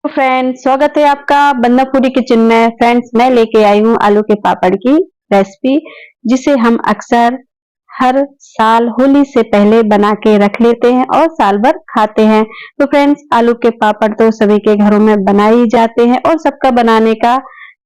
तो फ्रेंड्स, स्वागत है आपका बंदापुरी किचन में। फ्रेंड्स, मैं लेके आई हूँ आलू के पापड़ की रेसिपी, जिसे हम अक्सर हर साल होली से पहले बना के रख लेते हैं और साल भर खाते हैं। तो फ्रेंड्स, आलू के पापड़ तो सभी के घरों में बनाए ही जाते हैं और सबका बनाने का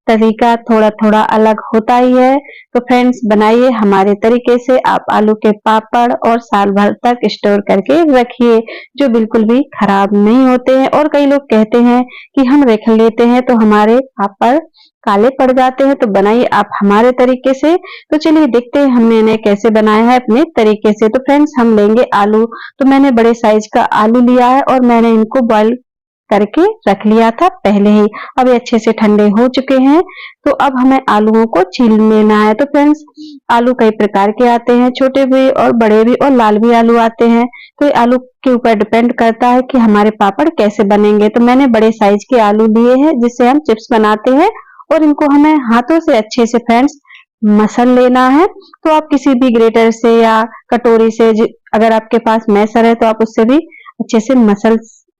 तरीका थोड़ा थोड़ा अलग होता ही है। तो फ्रेंड्स, बनाइए हमारे तरीके से आप आलू के पापड़ और साल भर तक स्टोर करके रखिए, जो बिल्कुल भी खराब नहीं होते हैं। और कई लोग कहते हैं कि हम रख लेते हैं तो हमारे पापड़ काले पड़ जाते हैं। तो बनाइए आप हमारे तरीके से। तो चलिए देखते हैं हमने इन्हें कैसे बनाया है अपने तरीके से। तो फ्रेंड्स, हम लेंगे आलू। तो मैंने बड़े साइज का आलू लिया है और मैंने इनको बॉईल करके रख लिया था पहले ही। अब ये अच्छे से ठंडे हो चुके हैं। तो अब हमें आलूओं को छील लेना है। तो फ्रेंड्स, आलू कई प्रकार के आते हैं, छोटे भी और बड़े भी और लाल भी आलू आते हैं। तो ये आलू के ऊपर डिपेंड करता है कि हमारे पापड़ कैसे बनेंगे। तो मैंने बड़े साइज के आलू लिए हैं, जिससे हम चिप्स बनाते हैं। और इनको हमें हाथों से अच्छे से फ्रेंड्स मसल लेना है। तो आप किसी भी ग्रेटर से या कटोरी से, अगर आपके पास मैसर है तो आप उससे भी अच्छे से मसल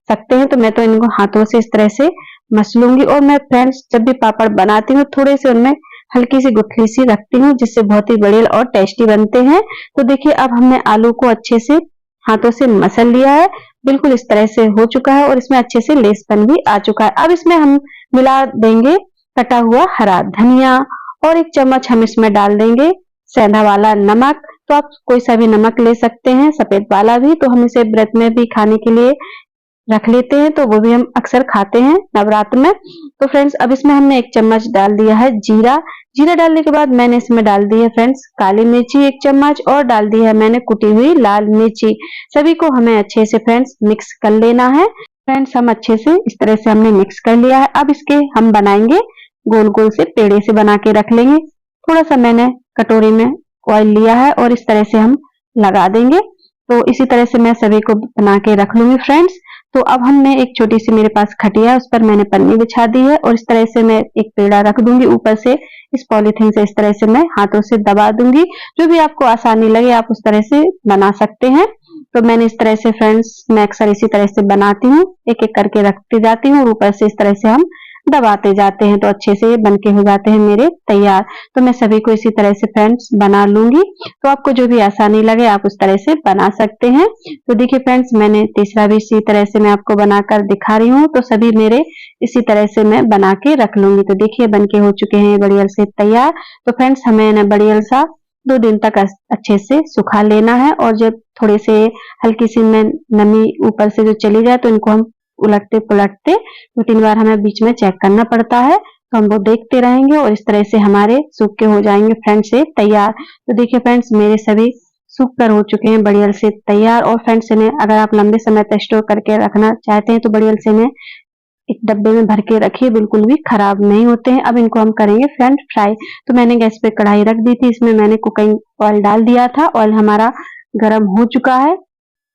सकते हैं। तो मैं तो इनको हाथों से इस तरह से मसलूंगी। और मैं फ्रेंड्स, जब भी पापड़ बनाती हूँ थोड़े से उनमें हल्की सी गुठली सी रखती हूँ, जिससे बहुत ही बड़े और टेस्टी बनते हैं। तो देखिए, अब हमने आलू को अच्छे से हाथों से मसल लिया है। बिल्कुल इस तरह से हो चुका है और इसमें अच्छे से लेसपन भी आ चुका है। अब इसमें हम मिला देंगे कटा हुआ हरा धनिया और 1 चम्मच हम इसमें डाल देंगे सेंधा वाला नमक। तो आप कोई सा भी नमक ले सकते हैं, सफेद वाला भी। तो हम इसे व्रत में भी खाने के लिए रख लेते हैं, तो वो भी हम अक्सर खाते हैं नवरात्र में। तो फ्रेंड्स, अब इसमें हमने 1 चम्मच डाल दिया है जीरा। जीरा डालने के बाद मैंने इसमें डाल दी है फ्रेंड्स काली मिर्ची 1 चम्मच और डाल दी है मैंने कुटी हुई लाल मिर्ची। सभी को हमें अच्छे से फ्रेंड्स मिक्स कर लेना है। फ्रेंड्स, हम अच्छे से इस तरह से हमने मिक्स कर लिया है। अब इसके हम बनाएंगे गोल गोल से पेड़े से बना के रख लेंगे। थोड़ा सा मैंने कटोरी में ऑयल लिया है और इस तरह से हम लगा देंगे। तो इसी तरह से मैं सभी को बना के रख लूंगी फ्रेंड्स। तो अब हमने एक छोटी सी मेरे पास खटिया है, उस पर मैंने पन्नी बिछा दी है और इस तरह से मैं एक पेड़ा रख दूंगी ऊपर से। इस पॉलीथीन से इस तरह से मैं हाथों से दबा दूंगी। जो भी आपको आसानी लगे आप उस तरह से बना सकते हैं। तो मैंने इस तरह से फ्रेंड्स, मैं अक्सर इसी तरह से बनाती हूँ, एक एक करके रखती जाती हूँ और ऊपर से इस तरह से हम दबाते जाते हैं। तो अच्छे से बनके हो जाते हैं मेरे तैयार। तो मैं सभी को इसी तरह से फ्रेंड्स बना लूंगी। तो आपको जो भी आसानी लगे आप उस तरह से बना सकते हैं। तो देखिए फ्रेंड्स, मैंने तीसरा भी इसी तरह से मैं आपको बनाकर दिखा रही हूँ। तो सभी मेरे इसी तरह से मैं बना के रख लूंगी। तो देखिए बनके हो चुके हैं बढ़िया से तैयार। तो फ्रेंड्स, हमें ना बढ़िया सा 2 दिन तक अच्छे से सुखा लेना है। और जब थोड़े से हल्की सी नमी ऊपर से जो चली जाए तो इनको हम उलटते पुलटते 2-3 बार हमें बीच में चेक करना पड़ता है। तो हम वो देखते रहेंगे और इस तरह से हमारे सूख के हो जाएंगे फ्रेंड्स से तैयार। तो देखिए फ्रेंड्स, मेरे सभी सूख कर हो चुके हैं बढ़िया से तैयार। और फ्रेंड्स, इन्हें अगर आप लंबे समय तक स्टोर करके रखना चाहते हैं तो बढ़िया से इन्हें एक डब्बे में भर के रखिए, बिल्कुल भी खराब नहीं होते हैं। अब इनको हम करेंगे फ्रेंड फ्राई। तो मैंने गैस पे कढ़ाई रख दी थी, इसमें मैंने कुकिंग ऑयल डाल दिया था। ऑयल हमारा गर्म हो चुका है।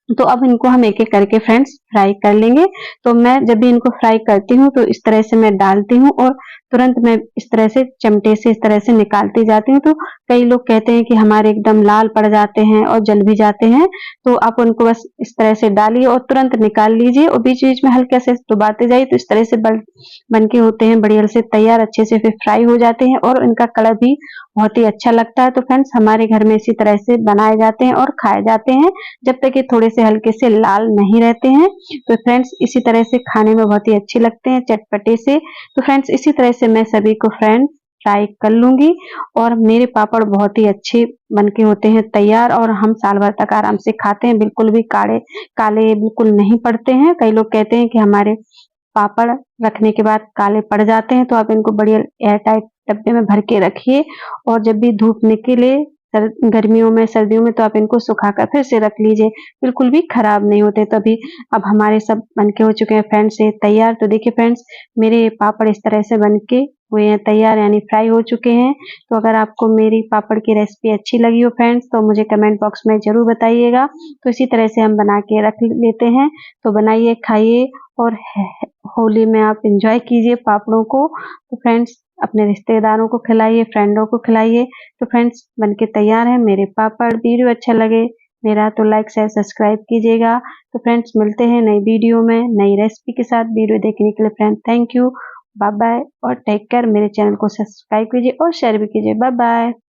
तो अब इनको हम एक एक करके फ्रेंड्स फ्राई कर लेंगे। तो मैं जब भी इनको फ्राई करती हूँ तो इस तरह से मैं डालती हूँ और तुरंत मैं इस तरह से चमटे से इस तरह से निकालती जाती हूँ। तो कई लोग कहते हैं कि हमारे एकदम लाल पड़ जाते हैं और जल भी जाते हैं। तो आप उनको बस इस तरह से डालिए और तुरंत निकाल लीजिए और बीच बीच में हल्के से डुबाते जाइए। तो इस तरह से बन के होते हैं बढ़िया से तैयार, अच्छे से फिर फ्राई हो जाते हैं और इनका कलर भी बहुत ही अच्छा लगता है। तो फ्रेंड्स, हमारे घर में इसी तरह से बनाए जाते हैं और खाए जाते हैं जब तक ये थोड़े से हल्के से लाल नहीं रहते हैं। तो फ्रेंड्स, इसी तरह से खाने में बहुत ही अच्छे लगते हैं चटपटे से। तो फ्रेंड्स, इसी तरह से मैं सभी को फ्रेंड्स फ्राई कर लूंगी और मेरे पापड़ बहुत ही अच्छे बनके होते हैं तैयार और हम साल भर तक आराम से खाते हैं। बिल्कुल भी काले बिल्कुल नहीं पड़ते हैं। कई लोग कहते हैं कि हमारे पापड़ रखने के बाद काले पड़ जाते हैं। तो आप इनको बढ़िया एयर टाइट डब्बे में भर के रखिए और जब भी धूप निकले गर्मियों में सर्दियों में तो आप इनको सुखाकर फिर से रख लीजिए, बिल्कुल भी खराब नहीं होते। तभी अब हमारे सब बनके हो चुके हैं फ्रेंड्स ये तैयार। तो देखिए फ्रेंड्स, मेरे पापड़ इस तरह से बनके हुए हैं तैयार, यानी फ्राई हो चुके हैं। तो अगर आपको मेरी पापड़ की रेसिपी अच्छी लगी हो फ्रेंड्स तो मुझे कमेंट बॉक्स में जरूर बताइएगा। तो इसी तरह से हम बना के रख लेते हैं। तो बनाइए, खाइए और होली में आप एंजॉय कीजिए पापड़ों को। तो फ्रेंड्स, अपने रिश्तेदारों को खिलाइए, फ्रेंडों को खिलाइए। तो फ्रेंड्स, बनके तैयार है मेरे पापड़। वीडियो अच्छा लगे मेरा तो लाइक शेयर सब्सक्राइब कीजिएगा। तो फ्रेंड्स मिलते हैं नई वीडियो में नई रेसिपी के साथ। वीडियो देखने के लिए friend thank you, bye bye और टेक केयर। मेरे चैनल को सब्सक्राइब कीजिए और शेयर भी कीजिए। Bye bye.